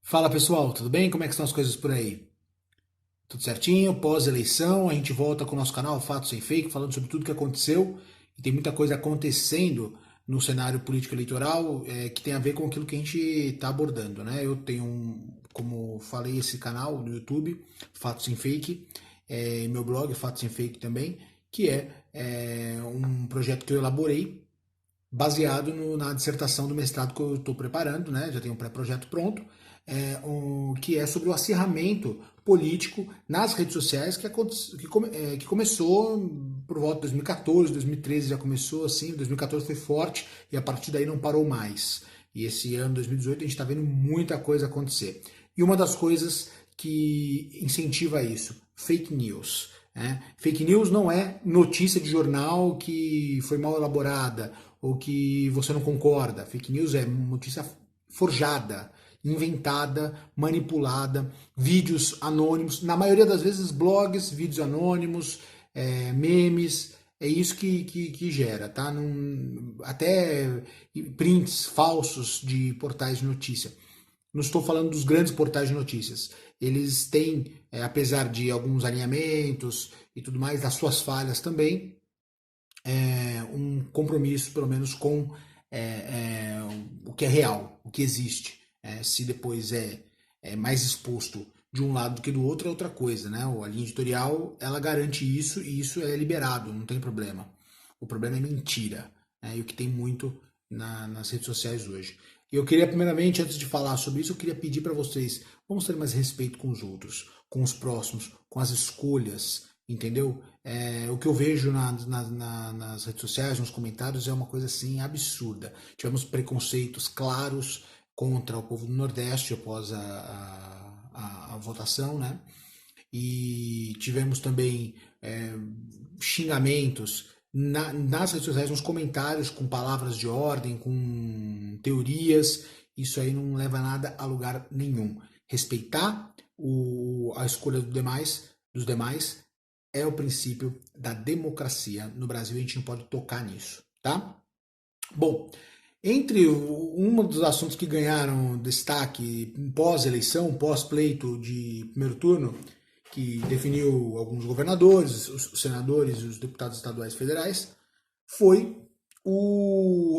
Fala pessoal, tudo bem? Como é que estão as coisas por aí? Tudo certinho? Pós-eleição, a gente volta com o nosso canal Fatos Sem Fake, falando sobre tudo que aconteceu. E tem muita coisa acontecendo no cenário político eleitoral que tem a ver com aquilo que a gente está abordando, né? Eu tenho, como falei, esse canal no YouTube, Fatos Sem Fake, meu blog Fatos Sem Fake também, que é um projeto que eu elaborei baseado na dissertação do mestrado que eu estou preparando, né? Já tenho um pré-projeto pronto, que é sobre o acirramento político nas redes sociais que começou por volta de 2014, 2013 já começou assim, 2014 foi forte e a partir daí não parou mais. E esse ano, 2018, a gente está vendo muita coisa acontecer. E uma das coisas que incentiva isso, fake news. Fake news não é notícia de jornal que foi mal elaborada ou que você não concorda. Fake news é notícia forjada, inventada, manipulada, vídeos anônimos, na maioria das vezes blogs, vídeos anônimos, memes, é isso que gera, tá? Até prints falsos de portais de notícia. Não estou falando dos grandes portais de notícias. Eles têm, apesar de alguns alinhamentos e tudo mais, das suas falhas também, um compromisso, pelo menos, com é, é, o que é real, o que existe. Se depois é mais exposto de um lado do que do outro, é outra coisa, né? A linha editorial, ela garante isso e isso é liberado, não tem problema. O problema é mentira, né? E o que tem muito nas redes sociais hoje. E eu queria, primeiramente, antes de falar sobre isso, eu queria pedir para vocês, vamos ter mais respeito com os outros, com os próximos, com as escolhas, entendeu? O que eu vejo nas redes sociais, nos comentários, é uma coisa assim absurda. Tivemos preconceitos claros contra o povo do Nordeste após a votação, né? E tivemos também xingamentos nas redes sociais, nos comentários, com palavras de ordem, com teorias. Isso aí não leva nada a lugar nenhum. Respeitar a escolha dos demais é o princípio da democracia. No Brasil a gente não pode tocar nisso, tá? Bom, entre um dos assuntos que ganharam destaque pós-eleição, pós-pleito de primeiro turno, que definiu alguns governadores, os senadores e os deputados estaduais e federais, foi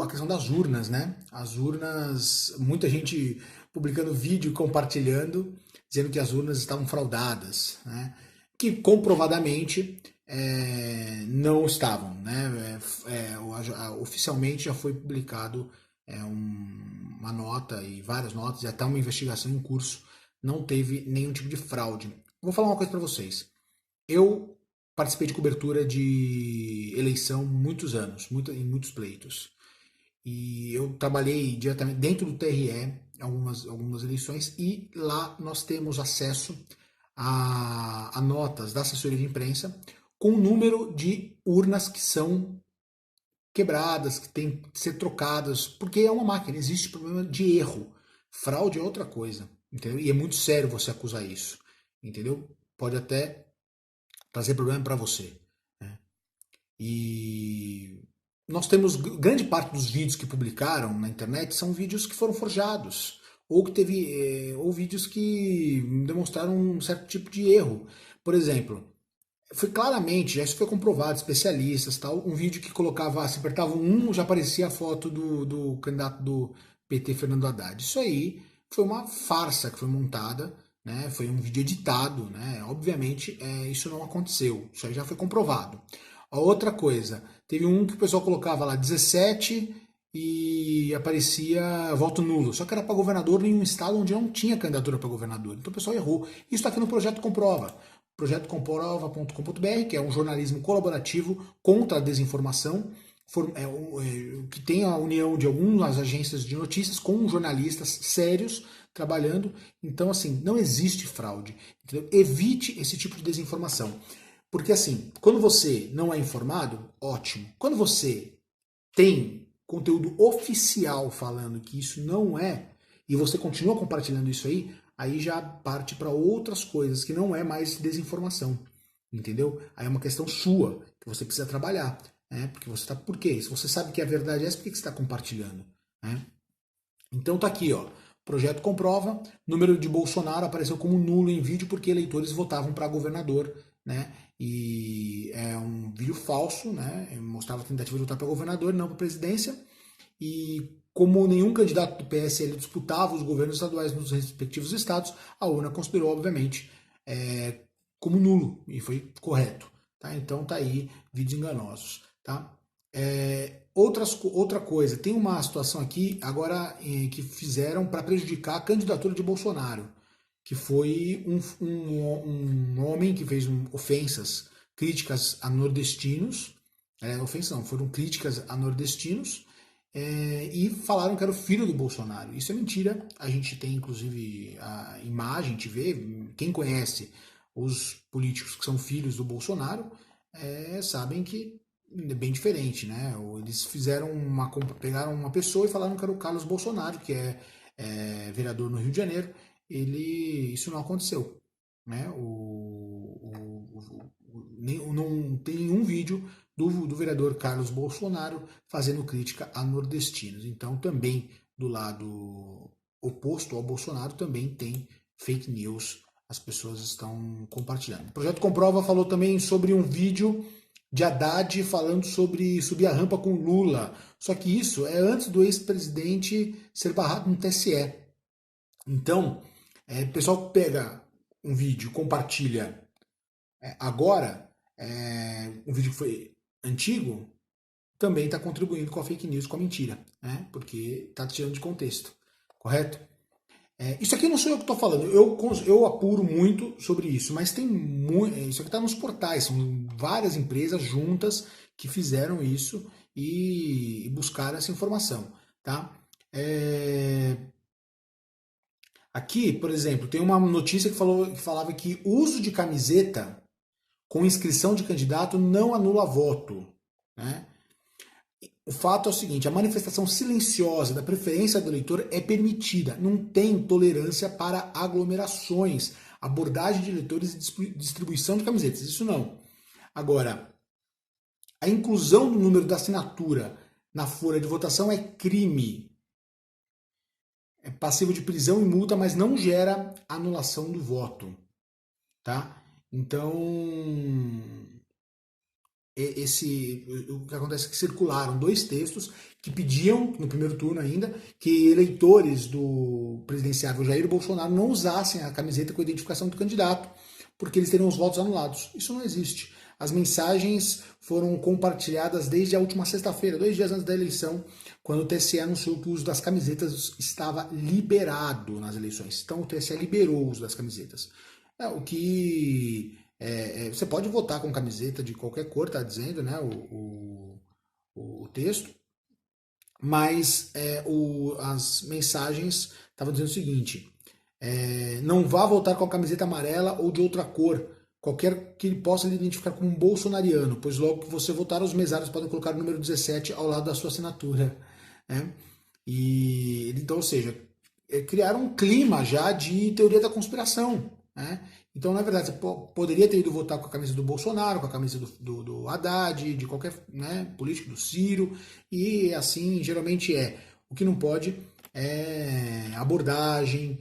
a questão das urnas, né? As urnas, muita gente publicando vídeo, compartilhando, dizendo que as urnas estavam fraudadas, né? Que comprovadamente não estavam, né? Oficialmente já foi publicado uma nota e várias notas e até uma investigação em curso, não teve nenhum tipo de fraude. Vou falar uma coisa para vocês. Eu participei de cobertura de eleição muitos anos, em muitos pleitos. E eu trabalhei diretamente dentro do TRE algumas eleições e lá nós temos acesso a notas da assessoria de imprensa com o número de urnas que são quebradas, que têm que ser trocadas, porque é uma máquina, existe problema de erro. Fraude é outra coisa, entendeu? E é muito sério você acusar isso, entendeu? Pode até trazer problema para você, né? E nós temos grande parte dos vídeos que publicaram na internet são vídeos que foram forjados ou que ou vídeos que demonstraram um certo tipo de erro. Por exemplo, foi claramente, já isso foi comprovado, especialistas, tal, um vídeo que colocava, se apertava já aparecia a foto do candidato do PT, Fernando Haddad. Isso aí foi uma farsa que foi montada, né? Foi um vídeo editado, né? Obviamente, isso não aconteceu, isso aí já foi comprovado. A outra coisa, teve um que o pessoal colocava lá 17 e aparecia voto nulo, só que era para governador em um estado onde não tinha candidatura para governador. Então o pessoal errou. Isso está aqui no projeto Comprova, projetocomprova.com.br, que é um jornalismo colaborativo contra a desinformação, que tem a união de algumas agências de notícias com jornalistas sérios trabalhando. Então, assim, não existe fraude. Entendeu? Evite esse tipo de desinformação. Porque, assim, quando você não é informado, ótimo. Quando você tem conteúdo oficial falando que isso não é, e você continua compartilhando isso aí já parte para outras coisas, que não é mais desinformação, entendeu? Aí é uma questão sua, que você precisa trabalhar, né? Porque você tá, por quê? Se você sabe que a verdade é essa, por que você está compartilhando, né? Então tá aqui, ó, Projeto comprova, número de Bolsonaro apareceu como nulo em vídeo porque eleitores votavam para governador, né? E é um vídeo falso, né? Mostrava a tentativa de votar para governador, não para presidência. E como nenhum candidato do PSL disputava os governos estaduais nos respectivos estados, a urna considerou, obviamente, como nulo e foi correto. Tá? Então tá aí vídeos enganosos. Tá? Outra coisa, tem uma situação aqui agora que fizeram para prejudicar a candidatura de Bolsonaro, que foi um homem que fez ofensas, críticas a nordestinos, ofensas não, foram críticas a nordestinos, e falaram que era o filho do Bolsonaro. Isso é mentira, a gente tem inclusive a imagem, a gente vê, quem conhece os políticos que são filhos do Bolsonaro, sabem que é bem diferente, né? Eles pegaram uma pessoa e falaram que era o Carlos Bolsonaro, que é vereador no Rio de Janeiro. Isso não aconteceu, né? Não tem nenhum vídeo do vereador Carlos Bolsonaro fazendo crítica a nordestinos. Então, também do lado oposto ao Bolsonaro, também tem fake news. As pessoas estão compartilhando. O Projeto Comprova falou também sobre um vídeo de Haddad falando sobre subir a rampa com Lula. Só que isso é antes do ex-presidente ser barrado no TSE. Então, o pessoal pega um vídeo, compartilha agora, um vídeo que foi antigo, também está contribuindo com a fake news, com a mentira, né? Porque está tirando de contexto, correto? Isso aqui não sou eu que estou falando, eu apuro muito sobre isso, mas tem muito. Isso aqui está nos portais, são várias empresas juntas que fizeram isso e buscaram essa informação, tá? Aqui, por exemplo, tem uma notícia que falava que uso de camiseta com inscrição de candidato não anula voto, né? O fato é o seguinte, a manifestação silenciosa da preferência do eleitor é permitida, não tem tolerância para aglomerações, abordagem de eleitores e distribuição de camisetas, isso não. Agora, a inclusão do número da assinatura na folha de votação é crime, é passivo de prisão e multa, mas não gera anulação do voto, tá? Então, o que acontece é que circularam dois textos que pediam, no primeiro turno ainda, que eleitores do presidenciável Jair Bolsonaro não usassem a camiseta com a identificação do candidato, porque eles teriam os votos anulados. Isso não existe. As mensagens foram compartilhadas desde a última sexta-feira, 2 dias antes da eleição, quando o TSE anunciou que o uso das camisetas estava liberado nas eleições. Então o TSE liberou o uso das camisetas. O que você pode votar com camiseta de qualquer cor, tá dizendo, né, o texto, mas as mensagens estavam dizendo o seguinte, não vá votar com a camiseta amarela ou de outra cor, qualquer que ele possa lhe identificar como um bolsonariano, pois logo que você votar, os mesários podem colocar o número 17 ao lado da sua assinatura. Né? Então, ou seja, criaram um clima já de teoria da conspiração. Né? Então, na verdade, você poderia ter ido votar com a camisa do Bolsonaro, com a camisa do Haddad, de qualquer político, do Ciro, e assim geralmente é. O que não pode é abordagem,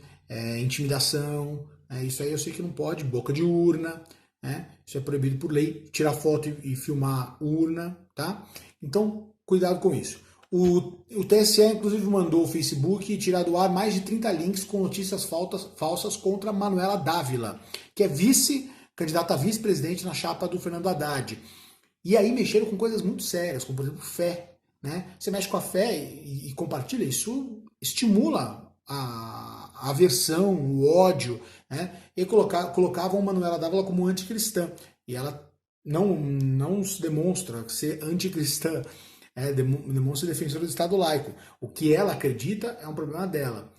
intimidação, isso aí eu sei que não pode, boca de urna, né? Isso é proibido por lei, tirar foto e filmar urna, tá? Então, cuidado com isso. O TSE, inclusive, mandou o Facebook tirar do ar mais de 30 links com notícias falsas contra Manuela Dávila, que é candidata a vice-presidente na chapa do Fernando Haddad. E aí mexeram com coisas muito sérias, como, por exemplo, fé. Né? Você mexe com a fé e compartilha, isso estimula a aversão, o ódio. Né? E colocavam Manuela Dávila como anticristã. E ela não se demonstra ser anticristã. Demonstra defensora do Estado laico. O que ela acredita é um problema dela.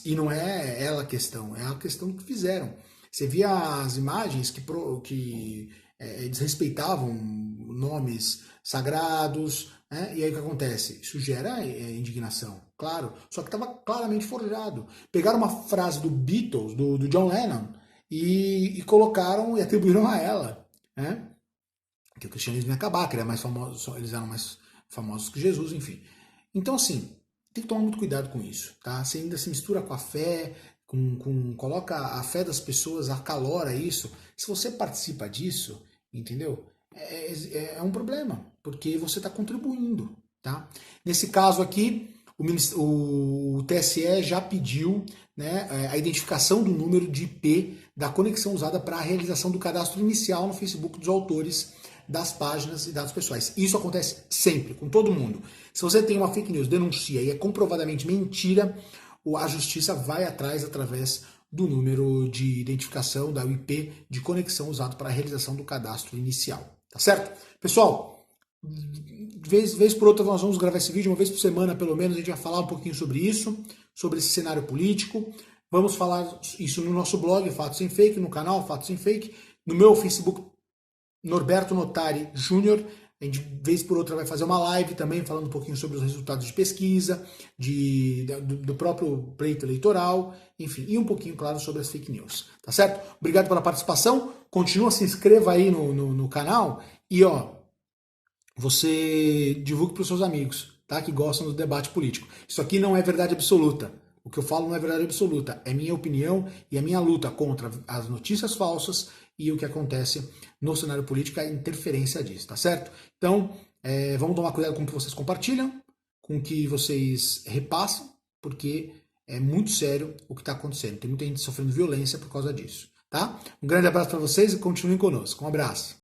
E não é ela a questão, é a questão que fizeram. Você via as imagens que desrespeitavam nomes sagrados, né? E aí o que acontece? Isso gera indignação, claro. Só que estava claramente forjado. Pegaram uma frase do Beatles, do John Lennon, e colocaram e atribuíram a ela. Né? Que o cristianismo ia acabar, que era mais famoso, eles eram mais famosos que Jesus, enfim. Então, assim, tem que tomar muito cuidado com isso, tá? Você ainda se mistura com a fé, coloca a fé das pessoas, acalora isso. Se você participa disso, entendeu? É um problema, porque você está contribuindo, tá? Nesse caso aqui, o TSE já pediu, né, a identificação do número de IP da conexão usada para a realização do cadastro inicial no Facebook dos autores das páginas e dados pessoais. Isso acontece sempre, com todo mundo. Se você tem uma fake news, denuncia e é comprovadamente mentira, a justiça vai atrás através do número de identificação da IP de conexão usado para a realização do cadastro inicial. Tá certo? Pessoal, vez por outra nós vamos gravar esse vídeo, uma vez por semana pelo menos, a gente vai falar um pouquinho sobre isso, sobre esse cenário político. Vamos falar isso no nosso blog, Fatos Sem Fake, no canal Fatos Sem Fake, no meu Facebook, Norberto Notari Júnior. A gente, vez por outra, vai fazer uma live também falando um pouquinho sobre os resultados de pesquisa, do próprio pleito eleitoral, enfim, e um pouquinho, claro, sobre as fake news. Tá certo? Obrigado pela participação. Continua, se inscreva aí no canal e, ó, você divulgue para os seus amigos, tá? Que gostam do debate político. Isso aqui não é verdade absoluta. O que eu falo não é verdade absoluta. É minha opinião e a minha luta contra as notícias falsas e o que acontece no cenário político, a interferência disso, tá certo? Então, vamos tomar cuidado com o que vocês compartilham, com o que vocês repassam, porque é muito sério o que está acontecendo. Tem muita gente sofrendo violência por causa disso, tá? Um grande abraço para vocês e continuem conosco. Um abraço.